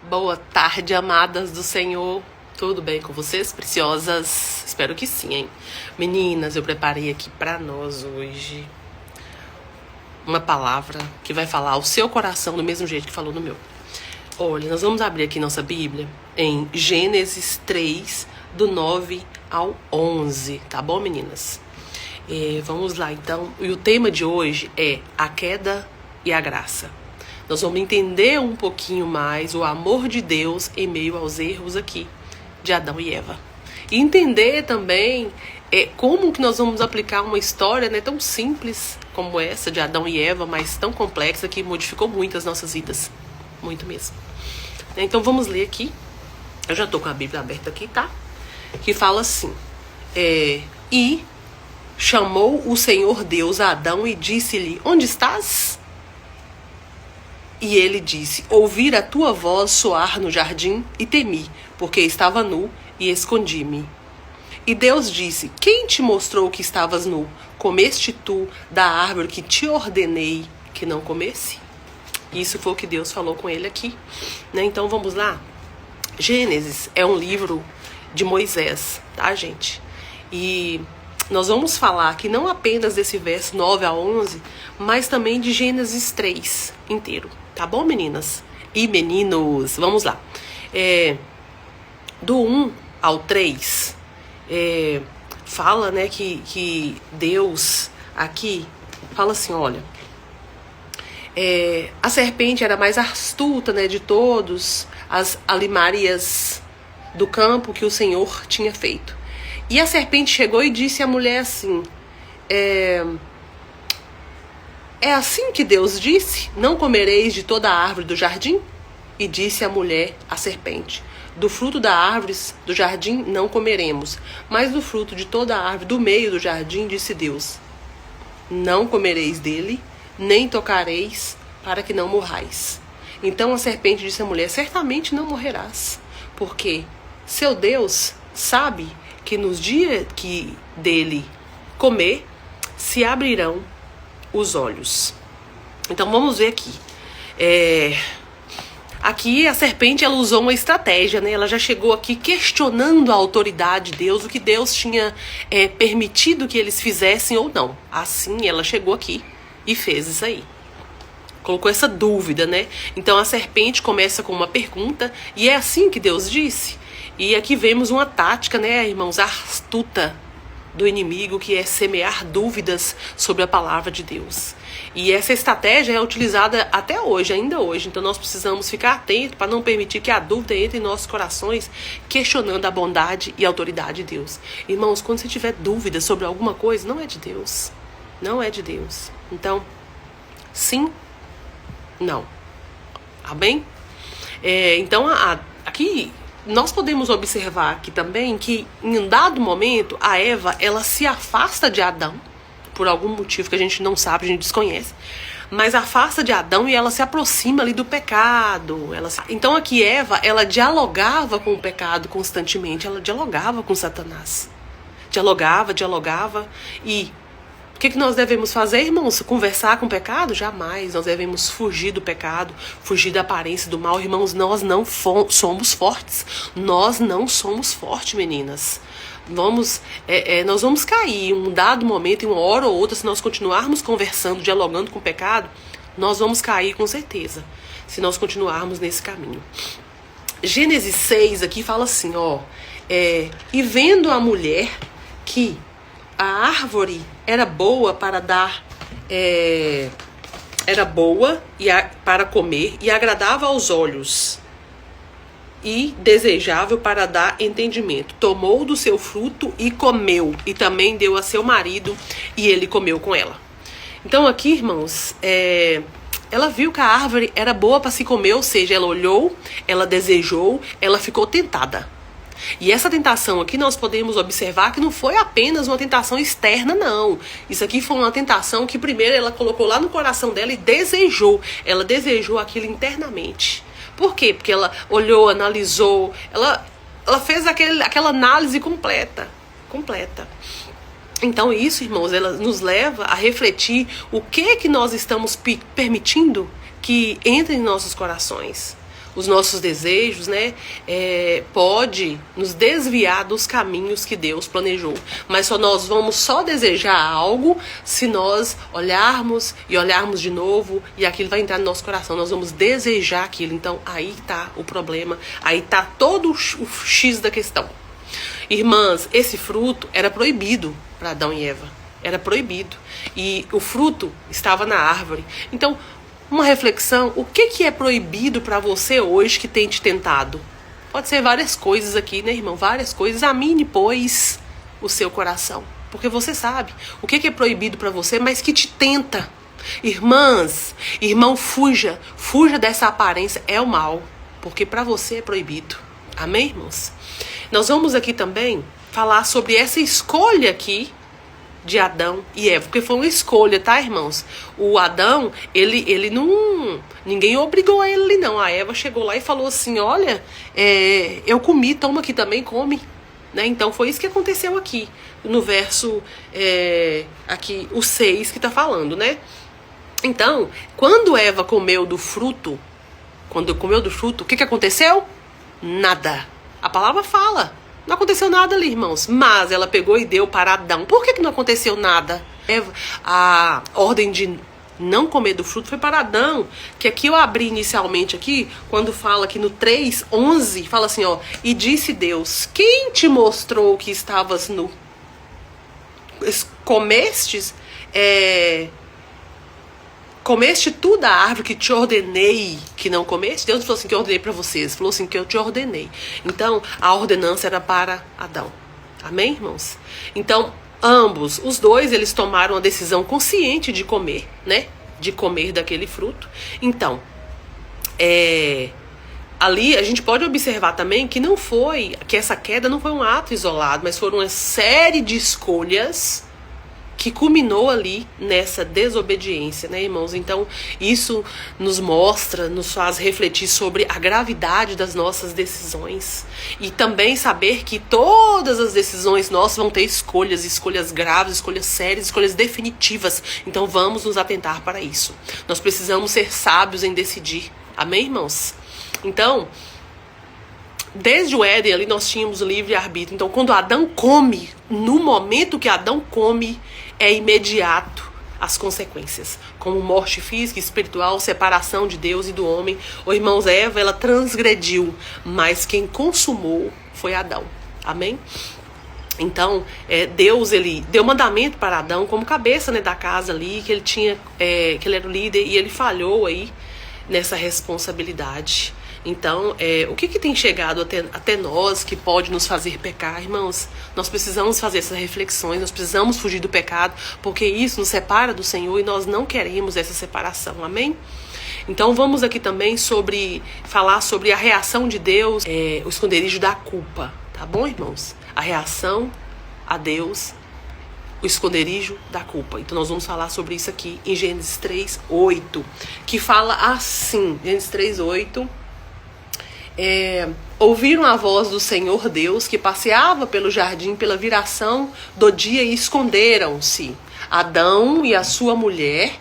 Boa tarde, amadas do Senhor. Tudo bem com vocês, preciosas? Espero que sim, hein? Meninas, eu preparei aqui pra nós hoje uma palavra que vai falar ao seu coração do mesmo jeito que falou no meu. Olha, nós vamos abrir aqui nossa Bíblia em Gênesis 3, do 9 ao 11, tá bom, meninas? Vamos lá, então. E o tema de hoje é a queda e a graça. Nós vamos entender um pouquinho mais o amor de Deus em meio aos erros aqui de Adão e Eva. E entender também como que nós vamos aplicar uma história, né, tão simples como essa de Adão e Eva, mas tão complexa que modificou muito as nossas vidas. Muito mesmo. Então vamos ler aqui. Eu já tô com a Bíblia aberta aqui, tá? Que fala assim. E chamou o Senhor Deus a Adão e disse-lhe: onde estás? E ele disse: ouvi a tua voz soar no jardim e temi, porque estava nu e escondi-me. E Deus disse: quem te mostrou que estavas nu? Comeste tu da árvore que te ordenei que não comesse? Isso foi o que Deus falou com ele aqui, né? Então vamos lá. Gênesis é um livro de Moisés, tá, gente? E nós vamos falar aqui não apenas desse verso 9 a 11, mas também de Gênesis 3 inteiro. Tá bom, meninas? E meninos, vamos lá. Do 1 ao 3, fala, né, que Deus aqui fala assim, olha, a serpente era mais astuta, né, de todos as alimarias do campo que o Senhor tinha feito. E a serpente chegou e disse à mulher assim, é assim que Deus disse, não comereis de toda a árvore do jardim? E disse a mulher à serpente, do fruto da árvore do jardim não comeremos, mas do fruto de toda a árvore do meio do jardim, disse Deus, não comereis dele, nem tocareis, para que não morrais. Então a serpente disse à mulher, certamente não morrerás, porque seu Deus sabe que nos dias que dele comer, se abrirão os olhos. Então vamos ver aqui. Aqui a serpente, ela usou uma estratégia, né? Ela já chegou aqui questionando a autoridade de Deus, o que Deus tinha permitido que eles fizessem ou não. Assim ela chegou aqui e fez isso aí. Colocou essa dúvida, né? Então a serpente começa com uma pergunta, e é assim que Deus disse. E aqui vemos uma tática, né, irmãos, astuta do inimigo, que é semear dúvidas sobre a palavra de Deus. E essa estratégia é utilizada até hoje, ainda hoje. Então nós precisamos ficar atentos para não permitir que a dúvida entre em nossos corações, questionando a bondade e a autoridade de Deus. Irmãos, quando você tiver dúvida sobre alguma coisa, não é de Deus. Não é de Deus. Então, sim, não. Amém? Então, aqui nós podemos observar aqui também que em um dado momento a Eva, ela se afasta de Adão por algum motivo que a gente não sabe, a gente desconhece, mas afasta de Adão e ela se aproxima ali do pecado. Então aqui Eva, ela dialogava com o pecado constantemente, ela dialogava com Satanás. Dialogava e o que nós devemos fazer, irmãos? Conversar com o pecado? Jamais. Nós devemos fugir do pecado, fugir da aparência do mal. Irmãos, nós não somos fortes. Nós não somos fortes, meninas. Nós vamos cair em um dado momento, em uma hora ou outra, se nós continuarmos conversando, dialogando com o pecado, nós vamos cair com certeza, se nós continuarmos nesse caminho. Gênesis 6 aqui fala assim, e vendo a mulher que a árvore era boa para dar, para comer e agradava aos olhos e desejável para dar entendimento. Tomou do seu fruto e comeu, e também deu a seu marido e ele comeu com ela. Então aqui, irmãos, ela viu que a árvore era boa para se comer, ou seja, ela olhou, ela desejou, ela ficou tentada. E essa tentação aqui nós podemos observar que não foi apenas uma tentação externa, não. Isso aqui foi uma tentação que primeiro ela colocou lá no coração dela e desejou. Ela desejou aquilo internamente. Por quê? Porque ela olhou, analisou, ela fez aquela análise completa. Então isso, irmãos, ela nos leva a refletir o que nós estamos permitindo que entre em nossos corações. os nossos desejos, né, pode nos desviar dos caminhos que Deus planejou. Mas nós vamos só desejar algo se nós olharmos e olharmos de novo e aquilo vai entrar no nosso coração. Nós vamos desejar aquilo. Então aí tá o problema, aí tá todo o X da questão. Irmãs, esse fruto era proibido para Adão e Eva. Era proibido. E o fruto estava na árvore. Então, uma reflexão, o que é proibido para você hoje que tem te tentado? Pode ser várias coisas aqui, né, irmão? Várias coisas. Examine, pois, o seu coração. Porque você sabe o que é proibido para você, mas que te tenta. Irmãs, irmão, fuja dessa aparência. É o mal, porque para você é proibido. Amém, irmãos? Nós vamos aqui também falar sobre essa escolha aqui de Adão e Eva, porque foi uma escolha, tá, irmãos? O Adão, ele não... Ninguém obrigou ele, não. A Eva chegou lá e falou assim, olha, eu comi, toma aqui também, come. Né? Então foi isso que aconteceu aqui, no verso, aqui, o 6 que tá falando, né? Então, quando Eva comeu do fruto, o que aconteceu? Nada. A palavra fala. Não aconteceu nada ali, irmãos. Mas ela pegou e deu para Adão. Por que não aconteceu nada? A ordem de não comer do fruto foi para Adão. Que aqui eu abri inicialmente aqui, quando fala aqui no 3:11, fala assim, ó. E disse Deus, quem te mostrou que estavas nu? Comeste tu da árvore que te ordenei que não comeste? Deus falou assim que eu ordenei para vocês. Falou assim que eu te ordenei. Então, a ordenança era para Adão. Amém, irmãos? Então, ambos, os dois, eles tomaram a decisão consciente de comer, né? De comer daquele fruto. Então, ali a gente pode observar também que essa queda não foi um ato isolado, mas foram uma série de escolhas que culminou ali nessa desobediência, né, irmãos? Então, isso nos mostra, nos faz refletir sobre a gravidade das nossas decisões. E também saber que todas as decisões nossas vão ter escolhas graves, escolhas sérias, escolhas definitivas. Então, vamos nos atentar para isso. Nós precisamos ser sábios em decidir. Amém, irmãos? Então, desde o Éden ali nós tínhamos o livre-arbítrio. Então, quando Adão come, no momento que Adão come, é imediato as consequências, como morte física, espiritual, separação de Deus e do homem. Ô, irmãos, Eva, ela transgrediu, mas quem consumou foi Adão. Amém? Então, Deus, ele deu mandamento para Adão como cabeça, né, da casa ali, que ele tinha, que ele era o líder, e ele falhou aí nessa responsabilidade. Então, o que tem chegado até nós que pode nos fazer pecar, irmãos? Nós precisamos fazer essas reflexões, nós precisamos fugir do pecado, porque isso nos separa do Senhor e nós não queremos essa separação, amém? Então, vamos aqui também falar sobre a reação de Deus, o esconderijo da culpa, tá bom, irmãos? A reação a Deus, o esconderijo da culpa. Então nós vamos falar sobre isso aqui em Gênesis 3:8, que fala assim, Gênesis 3:8, ouviram a voz do Senhor Deus que passeava pelo jardim pela viração do dia e esconderam-se Adão e a sua mulher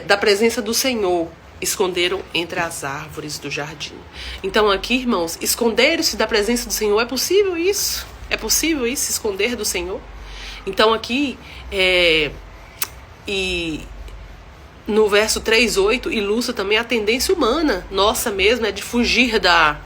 da presença do Senhor, esconderam entre as árvores do jardim. Então aqui, irmãos, esconder-se da presença do Senhor, é possível isso? É possível isso, esconder do Senhor? Então aqui, e no verso 3:8, ilustra também a tendência humana, nossa mesmo, de fugir da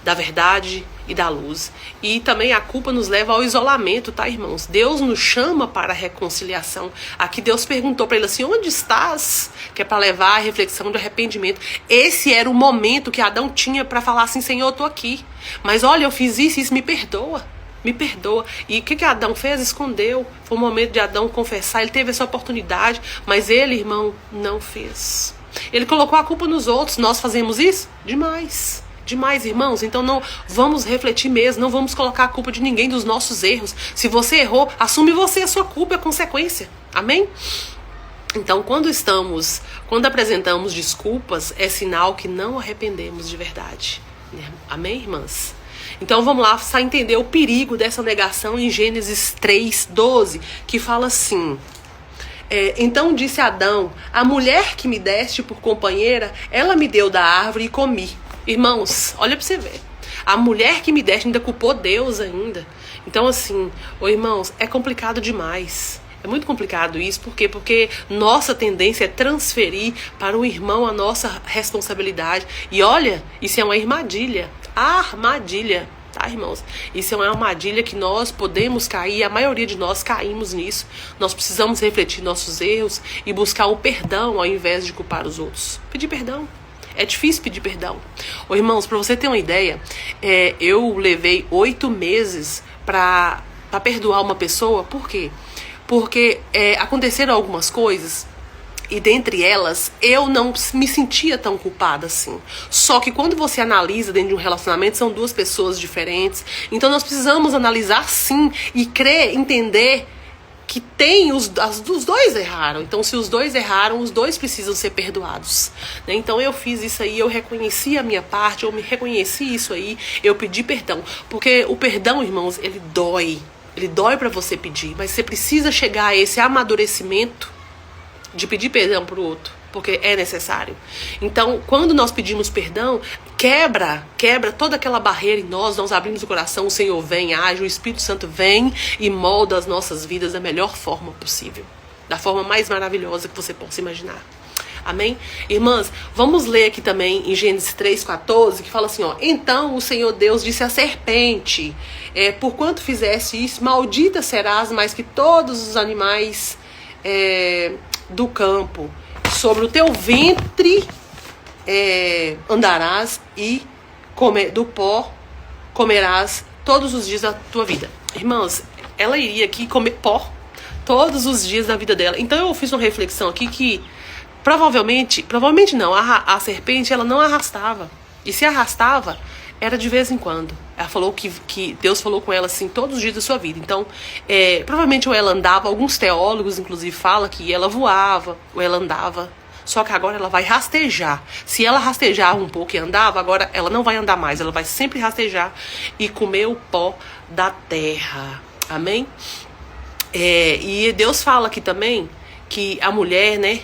verdade e da luz. E também a culpa nos leva ao isolamento, tá, irmãos? Deus nos chama para a reconciliação. Aqui Deus perguntou para ele assim, onde estás? Que é para levar a reflexão de arrependimento. Esse era o momento que Adão tinha para falar assim, Senhor, eu tô aqui. Mas olha, eu fiz isso, me perdoa. Me perdoa. E o que Adão fez? Escondeu. Foi o momento de Adão confessar. Ele teve essa oportunidade, mas ele, irmão, não fez. Ele colocou a culpa nos outros. Nós fazemos isso? Demais. Demais, irmãos. Então não vamos refletir mesmo. Não vamos colocar a culpa de ninguém dos nossos erros. Se você errou, assume você a sua culpa e a consequência. Amém? Então, quando apresentamos desculpas, é sinal que não arrependemos de verdade. Amém, irmãs? Então vamos lá, só entender o perigo dessa negação em Gênesis 3:12, que fala assim, então disse Adão, a mulher que me deste por companheira, ela me deu da árvore e comi. Irmãos, olha pra você ver. A mulher que me deste ainda culpou Deus ainda. Então assim, irmãos, é complicado demais. É muito complicado isso, por quê? Porque nossa tendência é transferir para o irmão a nossa responsabilidade. E olha, isso é uma armadilha. Armadilha, tá, irmãos? Isso é uma armadilha que nós podemos cair, a maioria de nós caímos nisso. Nós precisamos refletir nossos erros e buscar o perdão ao invés de culpar os outros. Pedir perdão. É difícil pedir perdão. Ô, irmãos, para você ter uma ideia, eu levei 8 meses para perdoar uma pessoa. Por quê? Porque aconteceram algumas coisas e dentre elas eu não me sentia tão culpada assim. Só que quando você analisa dentro de um relacionamento, são duas pessoas diferentes. Então nós precisamos analisar sim e crer, entender que tem os dois erraram. Então se os dois erraram, os dois precisam ser perdoados, né? Então eu fiz isso aí, eu reconheci a minha parte, eu me reconheci isso aí, eu pedi perdão. Porque o perdão, irmãos, ele dói. Ele dói pra você pedir, mas você precisa chegar a esse amadurecimento de pedir perdão pro outro, porque é necessário. Então, quando nós pedimos perdão, quebra toda aquela barreira em nós abrimos o coração, o Senhor vem, age, o Espírito Santo vem e molda as nossas vidas da melhor forma possível, da forma mais maravilhosa que você possa imaginar. Amém? Irmãs, vamos ler aqui também em Gênesis 3,14, que fala assim, ó: então o Senhor Deus disse à serpente, por quanto fizeste isso, maldita serás mais que todos os animais do campo. Sobre o teu ventre andarás e do pó comerás todos os dias da tua vida. Irmãos, ela iria aqui comer pó todos os dias da vida dela. Então eu fiz uma reflexão aqui que provavelmente não, a serpente ela não arrastava. E se arrastava, era de vez em quando. Ela falou que Deus falou com ela assim todos os dias da sua vida. Então, provavelmente ou ela andava, alguns teólogos inclusive falam que ela voava, ou ela andava. Só que agora ela vai rastejar. Se ela rastejava um pouco e andava, agora ela não vai andar mais. Ela vai sempre rastejar e comer o pó da terra. Amém? E Deus fala aqui também que a mulher, né,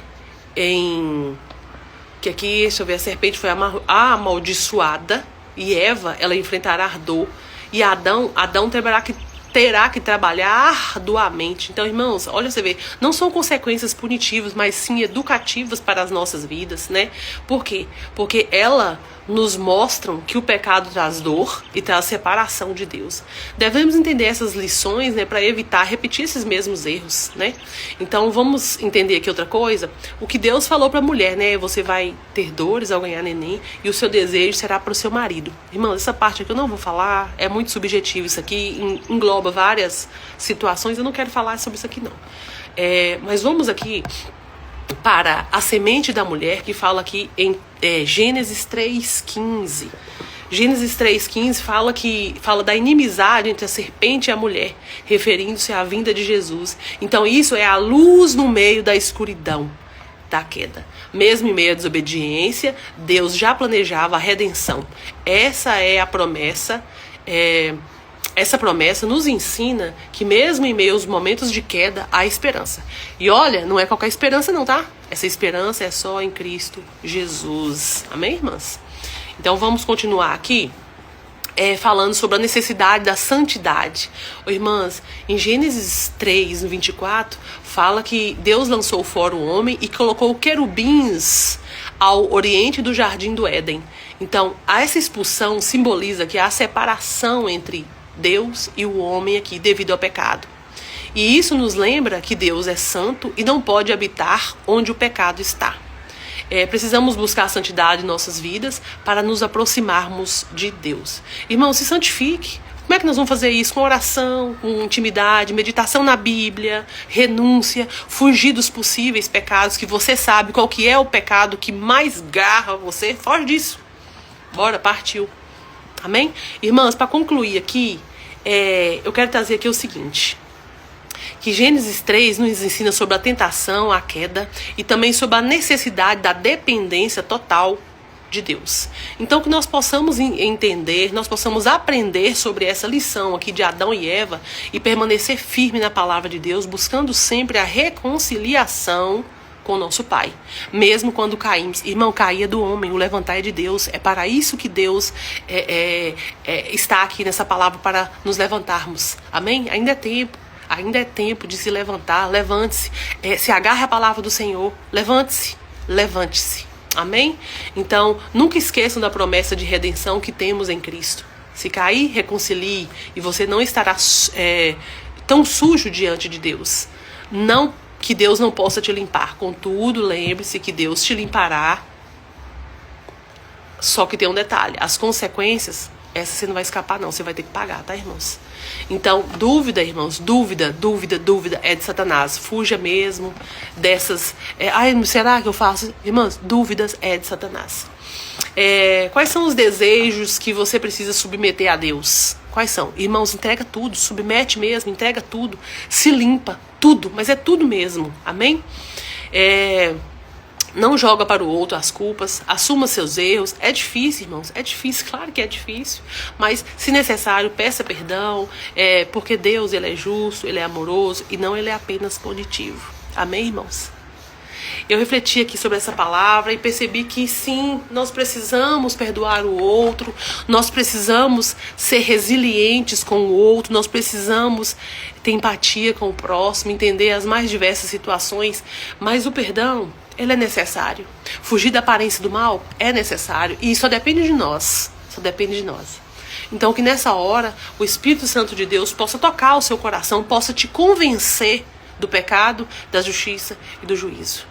que aqui, deixa eu ver, a serpente foi amaldiçoada e Eva, ela enfrentará dor, e Adão terá que trabalhar arduamente. Então, irmãos, olha, você vê, não são consequências punitivas, mas sim educativas para as nossas vidas, né? Por quê? Porque ela nos mostram que o pecado traz dor e traz separação de Deus. Devemos entender essas lições, né, para evitar repetir esses mesmos erros, né? Então vamos entender aqui outra coisa. O que Deus falou para a mulher, né? Você vai ter dores ao ganhar neném e o seu desejo será para o seu marido. Irmão, essa parte aqui eu não vou falar, é muito subjetivo isso aqui, engloba várias situações, eu não quero falar sobre isso aqui não. Mas vamos aqui para a semente da mulher, que fala aqui em Gênesis 3,15. Gênesis 3,15 fala da inimizade entre a serpente e a mulher, referindo-se à vinda de Jesus. Então isso é a luz no meio da escuridão da queda. Mesmo em meio à desobediência, Deus já planejava a redenção. Essa é a promessa. Essa promessa nos ensina que mesmo em meio aos momentos de queda, há esperança. E olha, não é qualquer esperança não, tá? Essa esperança é só em Cristo Jesus. Amém, irmãs? Então vamos continuar aqui falando sobre a necessidade da santidade. Irmãs, em Gênesis 3, no 24, fala que Deus lançou fora o homem e colocou querubins ao oriente do jardim do Éden. Então, essa expulsão simboliza que há a separação entre Deus e o homem aqui devido ao pecado. E isso nos lembra que Deus é santo e não pode habitar onde o pecado está. Precisamos buscar a santidade em nossas vidas para nos aproximarmos de Deus. Irmão, se santifique. Como é que nós vamos fazer isso? Com oração, com intimidade, meditação na Bíblia, renúncia, fugir dos possíveis pecados que você sabe qual que é o pecado que mais garra você. Foge disso. Bora, partiu. Amém? Irmãs, para concluir aqui, eu quero trazer aqui o seguinte, que Gênesis 3 nos ensina sobre a tentação, a queda, e também sobre a necessidade da dependência total de Deus. Então que nós possamos entender, nós possamos aprender sobre essa lição aqui de Adão e Eva e permanecer firme na palavra de Deus, buscando sempre a reconciliação com o nosso Pai. Mesmo quando caímos. Irmão, cair é do homem, o levantar é de Deus. É para isso que Deus está aqui nessa palavra, para nos levantarmos. Amém? Ainda é tempo. Ainda é tempo de se levantar. Levante-se. Se agarre à palavra do Senhor. Levante-se. Levante-se. Amém? Então, nunca esqueçam da promessa de redenção que temos em Cristo. Se cair, reconcilie. E você não estará tão sujo diante de Deus. Não que Deus não possa te limpar. Contudo, lembre-se que Deus te limpará. Só que tem um detalhe. As consequências, essa você não vai escapar não. Você vai ter que pagar, tá, irmãos? Então, dúvida, irmãos, dúvida é de Satanás. Fuja mesmo dessas... será que eu faço? Irmãos, dúvidas é de Satanás. Quais são os desejos que você precisa submeter a Deus? Quais são? Irmãos, entrega tudo, submete mesmo, entrega tudo, se limpa, tudo, mas é tudo mesmo, amém? Não joga para o outro as culpas, assuma seus erros. É difícil, irmãos, é difícil, claro que é difícil, mas se necessário, peça perdão, porque Deus, Ele é justo, Ele é amoroso e não Ele é apenas punitivo, amém, irmãos? Eu refleti aqui sobre essa palavra e percebi que sim, nós precisamos perdoar o outro, nós precisamos ser resilientes com o outro, nós precisamos ter empatia com o próximo, entender as mais diversas situações, mas o perdão, ele é necessário. Fugir da aparência do mal é necessário e só depende de nós, só depende de nós. Então que nessa hora o Espírito Santo de Deus possa tocar o seu coração, possa te convencer do pecado, da justiça e do juízo.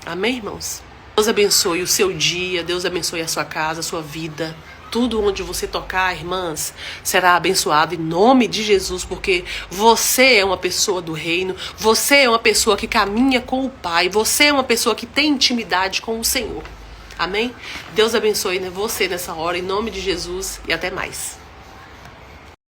Amém, irmãos? Deus abençoe o seu dia, Deus abençoe a sua casa, a sua vida. Tudo onde você tocar, irmãs, será abençoado em nome de Jesus, porque você é uma pessoa do reino, você é uma pessoa que caminha com o Pai, você é uma pessoa que tem intimidade com o Senhor. Amém? Deus abençoe você nessa hora, em nome de Jesus, e até mais.